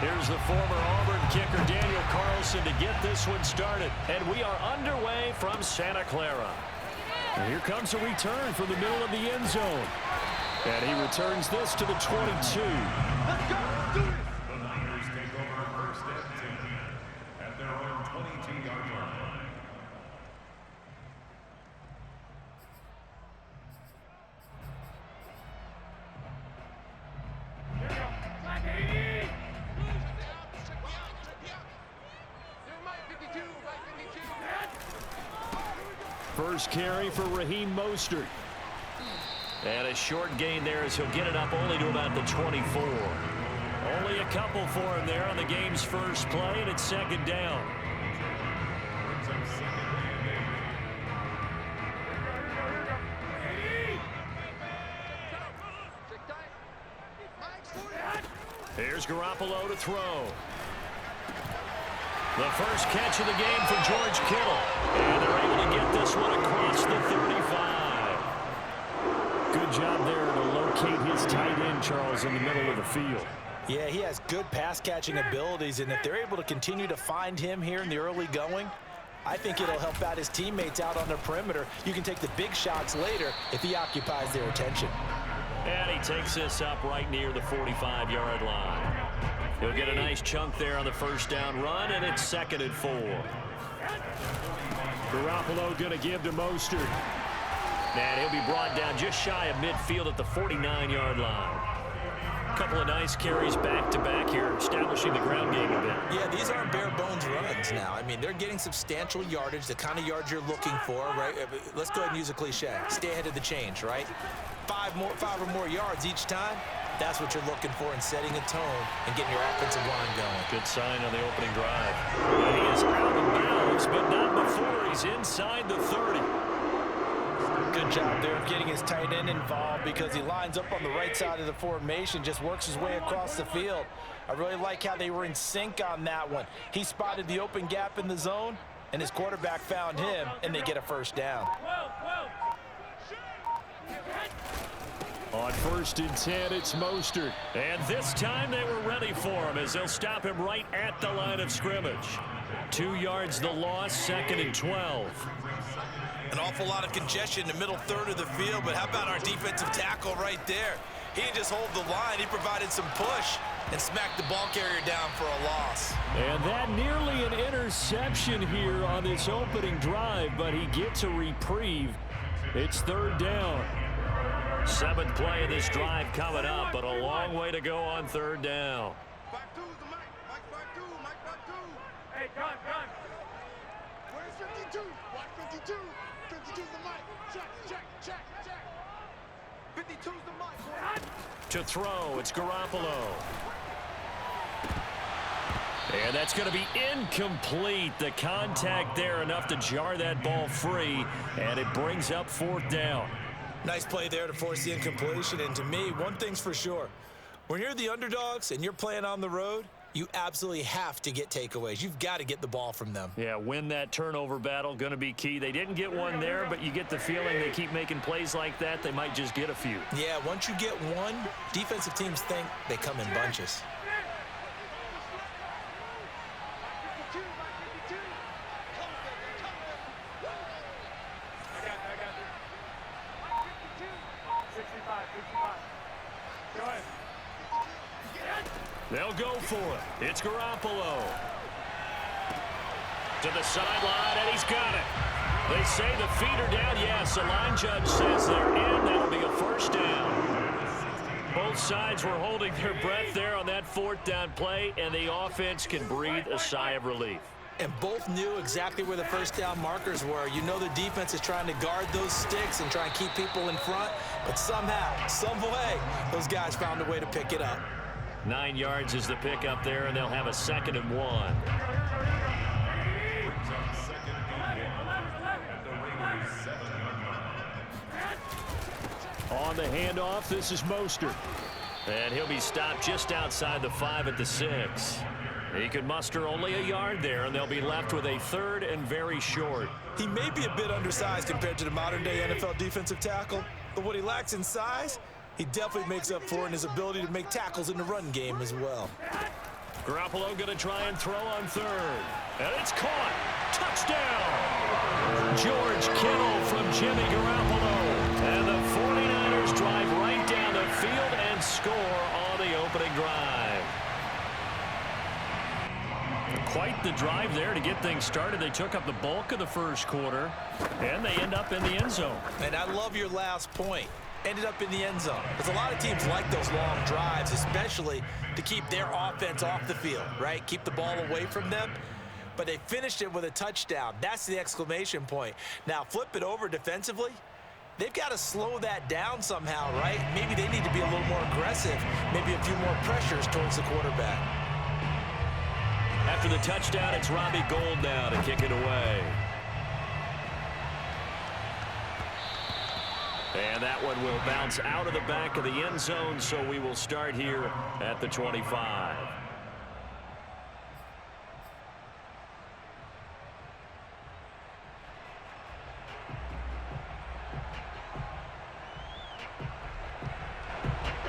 Here's the former Auburn kicker Daniel Carlson to get this one started. And we are underway from Santa Clara. And here comes a return from the middle of the end zone. And he returns this to the 22. Let's go. Let's do it. The Niners take over first and 10 at their own 22-yard line. First carry for Raheem Mostert. And a short gain there as he'll get it up only to about the 24. Only a couple for him there on the game's first play, and it's second down. Here's Garoppolo to throw. The first catch of the game for George Kittle. And they're able to get this one across the 35. Good job there to locate his tight end, Charles, in the middle of the field. Yeah, he has good pass-catching abilities, and if they're able to continue to find him here in the early going, I think it'll help out his teammates out on the perimeter. You can take the big shots later if he occupies their attention. And he takes this up right near the 45-yard line. He'll get a nice chunk there on the first down run, and it's 2nd and 4. Garoppolo going to give to Mostert. And he'll be brought down just shy of midfield at the 49-yard line. A couple of nice carries back-to-back here, establishing the ground game a bit. Yeah, these aren't bare-bones runs now. I mean, they're getting substantial yardage, the kind of yards you're looking for, right? Let's go ahead and use a cliche. Stay ahead of the change, right? Five or more yards each time. That's what you're looking for in setting a tone and getting your offensive line going. Good sign on the opening drive. And he is out of bounds, but not before he's inside the 30. Good job there of getting his tight end involved because he lines up on the right side of the formation, just works his way across the field. I really like how they were in sync on that one. He spotted the open gap in the zone, and his quarterback found him, and they get a first down. On 1st and 10, it's Mostert. And this time they were ready for him as they'll stop him right at the line of scrimmage. 2 yards the loss, 2nd and 12. An awful lot of congestion in the middle third of the field, but how about our defensive tackle right there? He didn't just hold the line, he provided some push and smacked the ball carrier down for a loss. And that nearly an interception here on this opening drive, but he gets a reprieve. It's 3rd down. 7th play of this drive coming up, but a long way to go on 3rd down. Back two, the Mike. Back two. Hey, gun. Where's 52? Watch 52. 52's the Mike. Check. 52's the Mike. To throw, it's Garoppolo. And that's going to be incomplete. The contact there enough to jar that ball free, and it brings up 4th down. Nice play there to force the incompletion, and to me, one thing's for sure. When you're the underdogs and you're playing on the road, you absolutely have to get takeaways. You've got to get the ball from them. Yeah, win that turnover battle, going to be key. They didn't get one there, but you get the feeling they keep making plays like that, they might just get a few. Yeah, once you get one, defensive teams think they come in bunches. They'll go for it. It's Garoppolo. To the sideline, and he's got it. They say the feet are down. Yes, the line judge says they're in. That'll be a first down. Both sides were holding their breath there on that 4th down play, and the offense can breathe a sigh of relief. And both knew exactly where the first down markers were. You know the defense is trying to guard those sticks and try and keep people in front, but somehow, some way, those guys found a way to pick it up. 9 yards is the pickup there, and they'll have a 2nd and 1. On the handoff, this is Mostert. And he'll be stopped just outside the 5 at the 6. He could muster only a yard there, and they'll be left with a 3rd and very short. He may be a bit undersized compared to the modern-day NFL defensive tackle, but what he lacks in size, he definitely makes up for in his ability to make tackles in the run game as well. Garoppolo going to try and throw on third. And it's caught. Touchdown. George Kittle from Jimmy Garoppolo. And the 49ers drive right down the field and score on the opening drive. Quite the drive there to get things started. They took up the bulk of the first quarter, and they end up in the end zone. And I love your last point. Ended up in the end zone. Because a lot of teams like those long drives, especially to keep their offense off the field, right? Keep the ball away from them. But they finished it with a touchdown. That's the exclamation point. Now, flip it over defensively. They've got to slow that down somehow, right? Maybe they need to be a little more aggressive. Maybe a few more pressures towards the quarterback. After the touchdown, it's Robbie Gould now to kick it away. And that one will bounce out of the back of the end zone, so we will start here at the 25.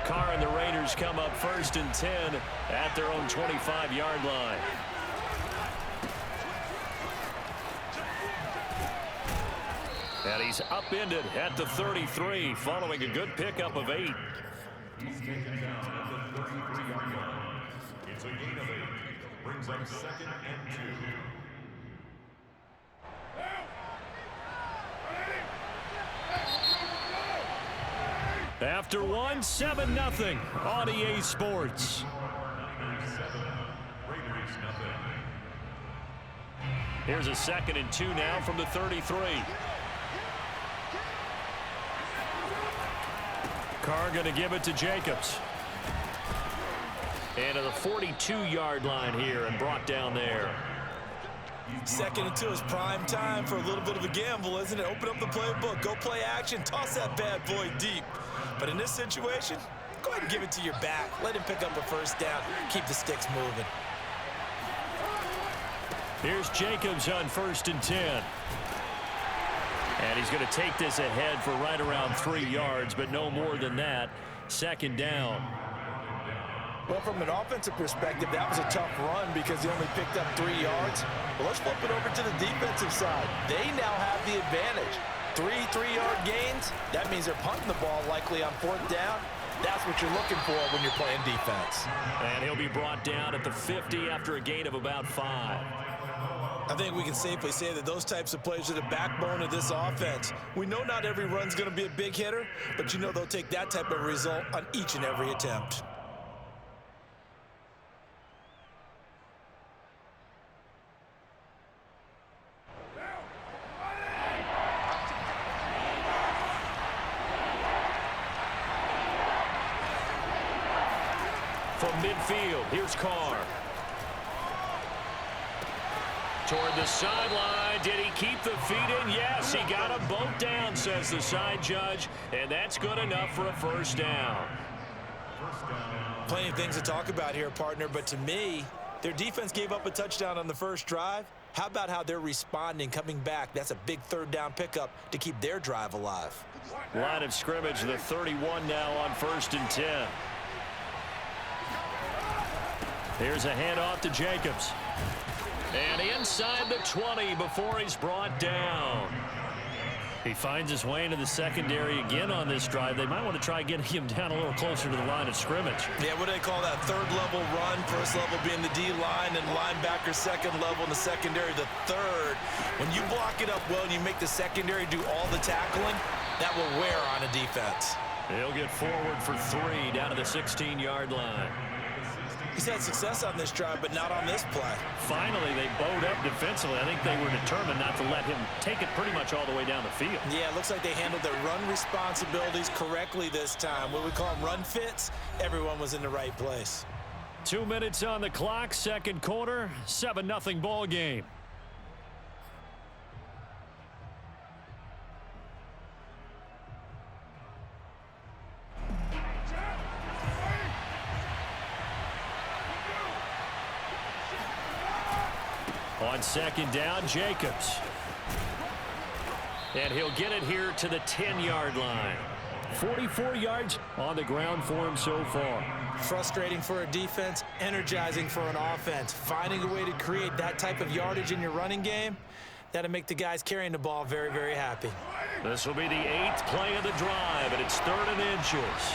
Carr and the Raiders come up 1st and 10 at their own 25-yard line. And he's upended at the 33 following a good pickup of 8. He's taken down at the 33-yard line. It's a gain of 8. Brings up 2nd and 2. After one, 7-0 on EA Sports. Raiders nothing. Here's a 2nd and 2 now from the 33. Carr going to give it to Jacobs. And to the 42-yard line here and brought down there. 2nd and 2 is prime time for a little bit of a gamble, isn't it? Open up the playbook, go play action, toss that bad boy deep. But in this situation, go ahead and give it to your back. Let him pick up a 1st down, keep the sticks moving. Here's Jacobs on 1st and 10. And he's going to take this ahead for right around 3 yards, but no more than that. 2nd down. Well, from an offensive perspective, that was a tough run because he only picked up 3 yards. Well, let's flip it over to the defensive side. They now have the advantage. 3 3-yard gains. That means they're punting the ball likely on 4th down. That's what you're looking for when you're playing defense. And he'll be brought down at the 50 after a gain of about 5. I think we can safely say that those types of plays are the backbone of this offense. We know not every run's going to be a big hitter, but you know they'll take that type of result on each and every attempt. From midfield, here's Carr. Toward the sideline. Did he keep the feet in? Yes, he got them both down, says the side judge. And that's good enough for a 1st down. Plenty of things to talk about here, partner, but to me, their defense gave up a touchdown on the 1st drive. How about how they're responding, coming back? That's a big 3rd down pickup to keep their drive alive. Line of scrimmage, the 31 now on 1st and 10. Here's a handoff to Jacobs. And inside the 20 before he's brought down. He finds his way into the secondary again on this drive. They might want to try getting him down a little closer to the line of scrimmage. Yeah, what do they call that? 3rd level run, 1st level being the D-line, and linebacker 2nd level, and the secondary the 3rd. When you block it up well and you make the secondary do all the tackling, that will wear on a defense. He'll get forward for 3 down to the 16-yard line. He's had success on this drive, but not on this play. Finally, they bowed up defensively. I think they were determined not to let him take it pretty much all the way down the field. Yeah, it looks like they handled their run responsibilities correctly this time. What we call them run fits, everyone was in the right place. 2 minutes on the clock, 2nd quarter, 7-0 ball game. On 2nd down, Jacobs. And he'll get it here to the 10-yard line. 44 yards on the ground for him so far. Frustrating for a defense, energizing for an offense. Finding a way to create that type of yardage in your running game, that'll make the guys carrying the ball very, very happy. This will be the 8th play of the drive, and it's 3rd and inches.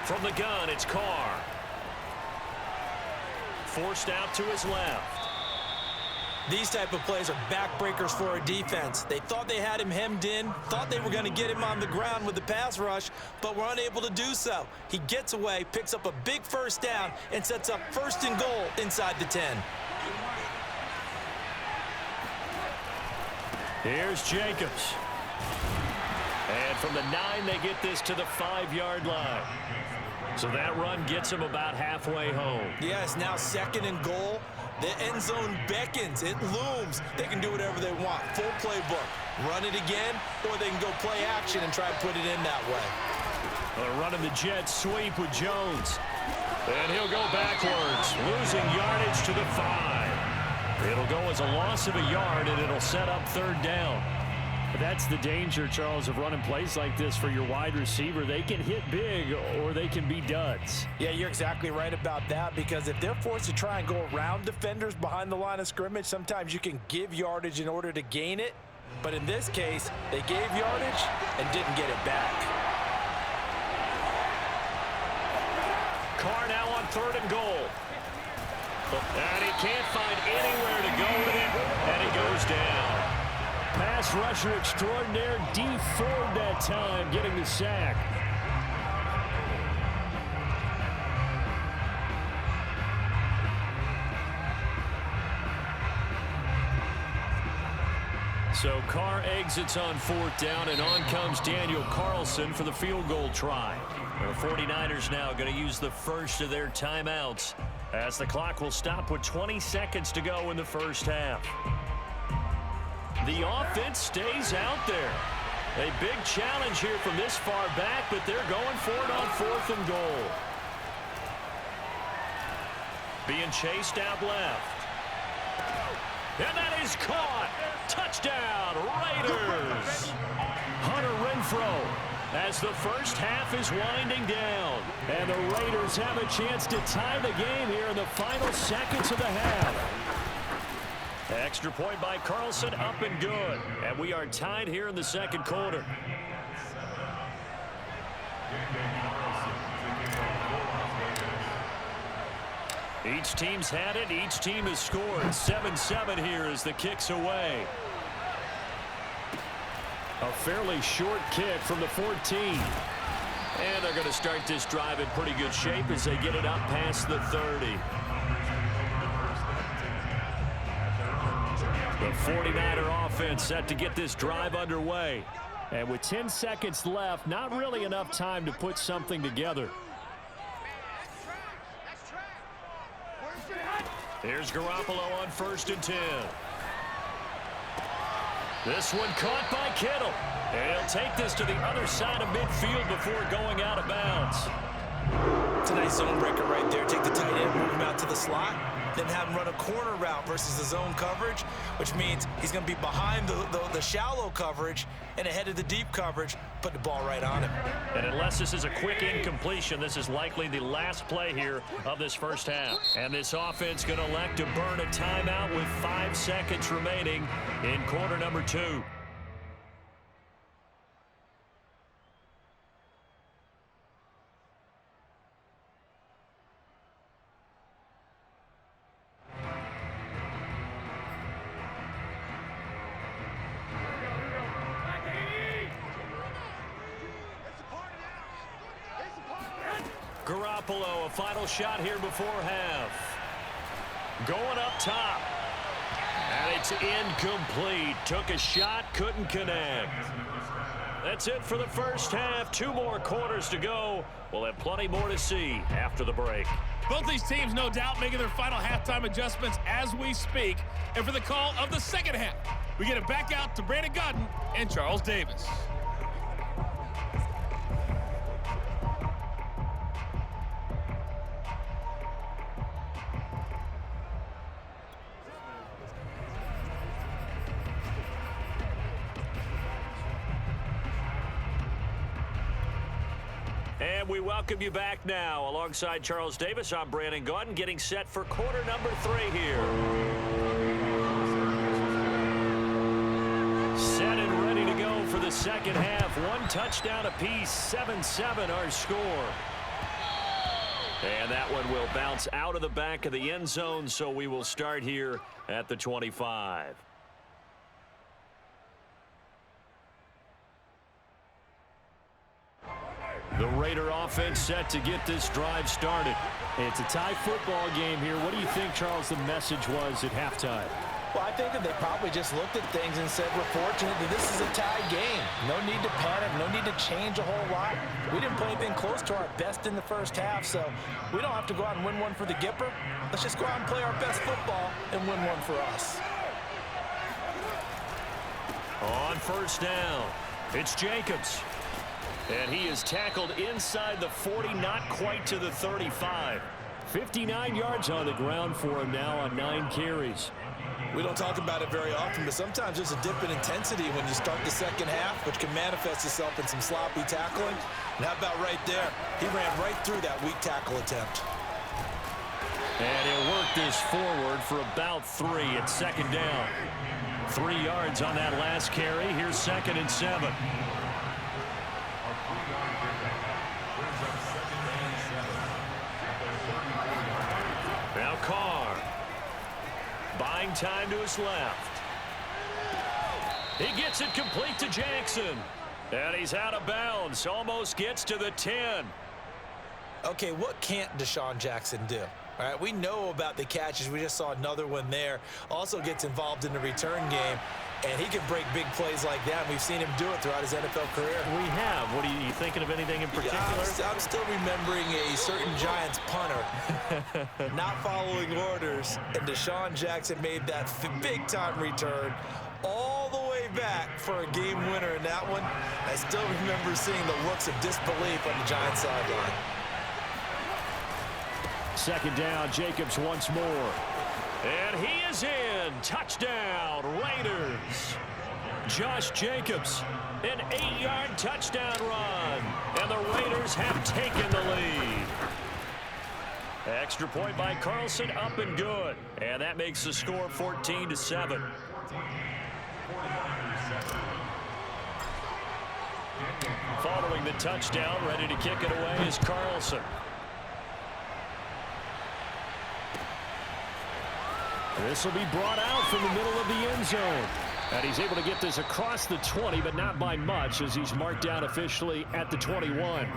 From the gun, it's Carr. Forced out to his left. These type of plays are backbreakers for a defense. They thought they had him hemmed in, thought they were going to get him on the ground with the pass rush, but were unable to do so. He gets away, picks up a big first down, and sets up 1st and goal inside the 10. Here's Jacobs. And from the 9, they get this to the 5-yard line. So that run gets him about halfway home. Yes, now 2nd and goal. The end zone beckons. It looms. They can do whatever they want. Full playbook. Run it again, or they can go play action and try and put it in that way. Running the jet sweep with Jones. And he'll go backwards, losing yardage to the 5. It'll go as a loss of a yard, and it'll set up 3rd down. That's the danger, Charles, of running plays like this for your wide receiver. They can hit big or they can be duds. Yeah, you're exactly right about that, because if they're forced to try and go around defenders behind the line of scrimmage, sometimes you can give yardage in order to gain it. But in this case, they gave yardage and didn't get it back. Carr now on 3rd and goal. And he can't find anywhere to go with it, and he goes down. Pass rusher extraordinaire, D Ford that time, getting the sack. So Carr exits on 4th down, and on comes Daniel Carlson for the field goal try. The 49ers now going to use the first of their timeouts, as the clock will stop with 20 seconds to go in the first half. The offense stays out there. A big challenge here from this far back, but they're going for it on 4th and goal. Being chased out left. And that is caught. Touchdown, Raiders. Hunter Renfrow, as the first half is winding down. And the Raiders have a chance to tie the game here in the final seconds of the half. Extra point by Carlson, up and good. And we are tied here in the 2nd quarter. Each team's had it. Each team has scored. 7-7 here as the kick's away. A fairly short kick from the 14. And they're going to start this drive in pretty good shape as they get it up past the 30. The 49er offense set to get this drive underway. And with 10 seconds left, not really enough time to put something together. Here's Garoppolo on 1st and 10. This one caught by Kittle. And he'll take this to the other side of midfield before going out of bounds. It's a nice zone breaker right there. Take the tight end, move him out to the slot, then have him run a corner route versus the zone coverage, which means he's going to be behind the shallow coverage and ahead of the deep coverage, put the ball right on him. And unless this is a quick incompletion, this is likely the last play here of this first half. And this offense going to elect to burn a timeout with 5 seconds remaining in quarter number 2. Garoppolo, a final shot here before half. Going up top. And it's incomplete. Took a shot, couldn't connect. That's it for the first half. 2 more quarters to go. We'll have plenty more to see after the break. Both these teams, no doubt, making their final halftime adjustments as we speak. And for the call of the second half, we get it back out to Brandon Godden and Charles Davis. And we welcome you back now. Alongside Charles Davis, I'm Brandon Gaudin, getting set for quarter number 3 here. Set and ready to go for the second half. 1 touchdown apiece, 7-7 our score. And that one will bounce out of the back of the end zone, so we will start here at the 25. The Raider offense set to get this drive started. It's a tie football game here. What do you think, Charles, the message was at halftime? Well, I think that they probably just looked at things and said, we're fortunate that this is a tie game. No need to panic, no need to change a whole lot. We didn't play anything close to our best in the first half, so we don't have to go out and win one for the Gipper. Let's just go out and play our best football and win one for us. On first down, it's Jacobs. And he is tackled inside the 40, not quite to the 35. 59 yards on the ground for him now on 9 carries. We don't talk about it very often, but sometimes there's a dip in intensity when you start the second half, which can manifest itself in some sloppy tackling. And how about right there? He ran right through that weak tackle attempt. And he'll work this forward for about 3 at second down. 3 yards on that last carry. Here's 2nd and 7. Now Carr. Buying time to his left. He gets it complete to Jackson. And he's out of bounds. Almost gets to the 10. Okay, what can't Deshaun Jackson do? All right, we know about the catches. We just saw another one there. Also gets involved in the return game, and he can break big plays like that. We've seen him do it throughout his NFL career. We have. What are you thinking of anything in particular? Yeah, I'm still remembering a certain Giants punter not following orders, and Deshaun Jackson made that big-time return all the way back for a game winner in that one. I still remember seeing the looks of disbelief on the Giants sideline. Second down, Jacobs once more. And he is in. Touchdown, Raiders. Josh Jacobs, an 8-yard touchdown run. And the Raiders have taken the lead. Extra point by Carlson, up and good. And that makes the score 14-7. Following the touchdown, ready to kick it away is Carlson. This will be brought out from the middle of the end zone. And he's able to get this across the 20, but not by much, as he's marked down officially at the 21.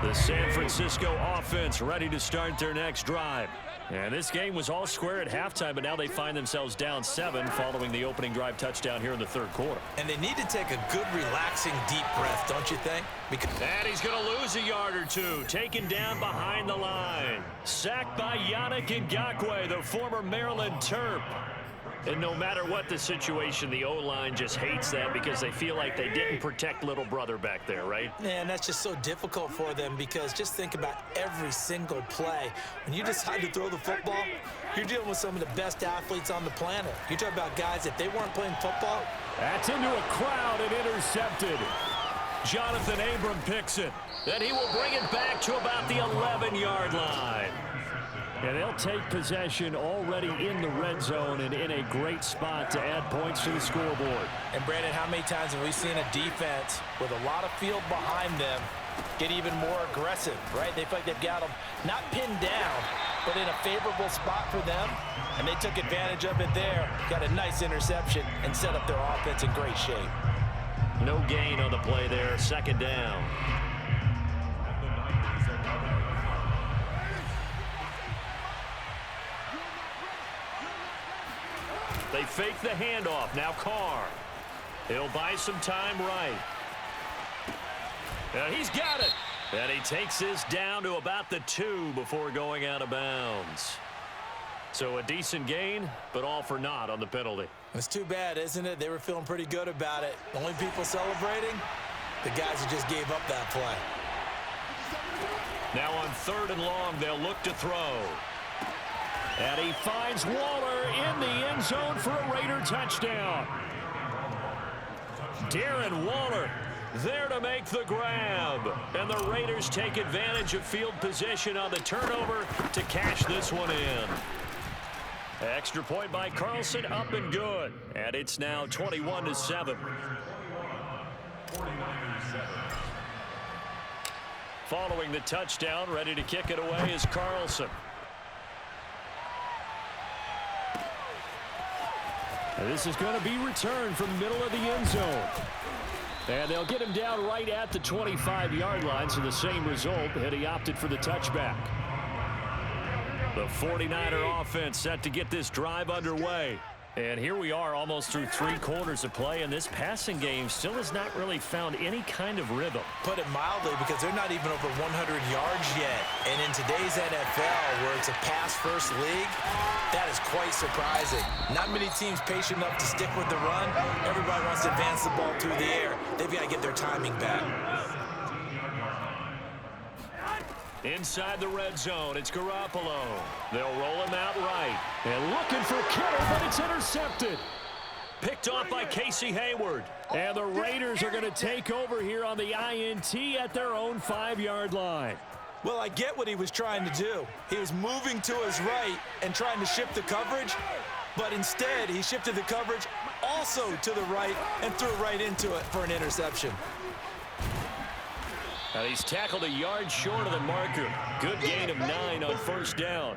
The San Francisco offense ready to start their next drive. And this game was all square at halftime, but now they find themselves down 7 following the opening drive touchdown here in the third quarter. And they need to take a good, relaxing, deep breath, don't you think? And he's going to lose a yard or two, taken down behind the line. Sacked by Yannick Ngakoue, the former Maryland Terp. And no matter what the situation, the O-line just hates that because they feel like they didn't protect little brother back there, right? Man, that's just so difficult for them because just think about every single play. When you decide to throw the football, you're dealing with some of the best athletes on the planet. You're talking about guys, if they weren't playing football. That's into a crowd and intercepted. Jonathan Abram picks it. Then he will bring it back to about the 11-yard line. And they'll take possession already in the red zone and in a great spot to add points to the scoreboard. And Brandon, how many times have we seen a defense with a lot of field behind them get even more aggressive, right? They feel like they've got them not pinned down, but in a favorable spot for them. And they took advantage of it there, got a nice interception, and set up their offense in great shape. No gain on the play there, second down. They fake the handoff. Now Carr. He'll buy some time right. And he's got it. And he takes this down to about the 2 before going out of bounds. So a decent gain, but all for naught on the penalty. It's too bad, isn't it? They were feeling pretty good about it. The only people celebrating, the guys who just gave up that play. Now on 3rd and long, they'll look to throw. And he finds Waller in the end zone for a Raider touchdown. Darren Waller There to make the grab. And the Raiders take advantage of field position on the turnover to cash this one in. Extra point by Carlson, up and good. And it's now 21-7. Following the touchdown, ready to kick it away is Carlson. And this is going to be returned from the middle of the end zone. And they'll get him down right at the 25-yard line, so the same result, had he opted for the touchback. The 49er offense set to get this drive underway. And here we are almost through 3 quarters of play, and this passing game still has not really found any kind of rhythm. Put it mildly, because they're not even over 100 yards yet. And in today's NFL, where it's a pass-first league, that is quite surprising. Not many teams patient enough to stick with the run. Everybody wants to advance the ball through the air. They've got to get their timing back. Inside the red zone, it's Garoppolo. They'll roll him out right. And looking for Kittle, but it's intercepted. Picked off by Casey Hayward. And the Raiders are going to take over here on the INT at their own 5-yard line. Well, I get what he was trying to do. He was moving to his right and trying to shift the coverage, but instead he shifted the coverage also to the right and threw right into it for an interception. And he's tackled a yard short of the marker. Good gain of 9 on first down.